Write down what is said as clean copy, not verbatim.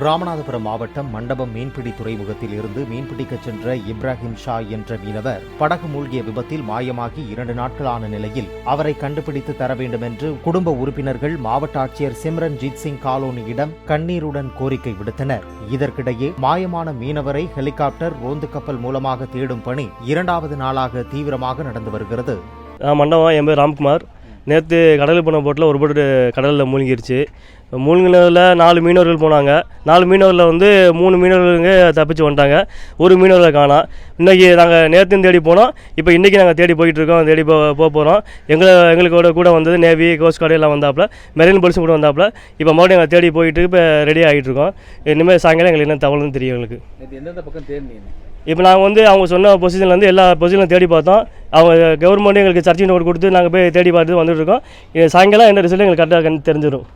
ராமநாதபுரம் மாவட்டம் மண்டபம் மீன்பிடி துறைமுகத்தில் இருந்து மீன்பிடிக்கச் சென்ற இப்ராஹிம் ஷா என்ற மீனவர் படகு மூழ்கிய விபத்தில் மாயமாகி 2 நாட்களான நிலையில் அவரை கண்டுபிடித்து தர வேண்டும் என்று குடும்ப உறுப்பினர்கள் மாவட்ட ஆட்சியர் சிம்ரன்ஜீத் சிங் காலோனியிடம் கண்ணீருடன் கோரிக்கை விடுத்தனர். இதற்கிடையே மாயமான மீனவரை ஹெலிகாப்டர் ரோந்து கப்பல் மூலமாக தேடும் பணி 2வது நாளாக தீவிரமாக நடந்து வருகிறது. மண்டபம் என் பேர் ராம்குமார். நேற்று கடலுக்கு போன போட்டில் ஒரு போட்டு கடலில் மூழ்கிருச்சு. மூழ்கினதில் 4 மீனவர்கள் போனாங்க. 4 மீனவரில் 3 மீனவர்களுங்க தப்பிச்சு வந்துட்டாங்க. ஒரு மீனவர்களை காணோம். இன்றைக்கி நாங்கள் நேற்று தேடி போனோம். இப்போ இன்றைக்கி நாங்கள் தேடி போயிட்டுருக்கோம். தேடி போக போகிறோம். எங்களுக்கு கூட வந்தது நேவி, கோஸ்ட் கார்டு எல்லாம் வந்தாப்புல, மெரைன் போலீஸும் கூட வந்தாப்புல. இப்போ மறுபடியும் நாங்கள் தேடி போயிட்டு இப்போ ரெடி ஆகிட்டு இருக்கோம். இனிமேல் சாயங்காலம் எங்களுக்கு என்ன தகவல்னு தெரியும். எங்களுக்கு எந்தெந்த பக்கம் தேடினீங்க? இப்போ நாங்கள் அவங்க சொன்ன பொசிஷன்லேருந்து எல்லா பொசிஷனும் தேடி பார்த்தோம். அவங்க கவர்மெண்ட்டு எங்களுக்கு சர்ச்சை நோட் கொடுத்து நாங்கள் போய் தேடி பார்த்து வந்துட்டு இருக்கோம். சாயங்காலம் என்ன ரிசல்ட் எங்களுக்கு கரெக்டாக தெரிஞ்சிடும்.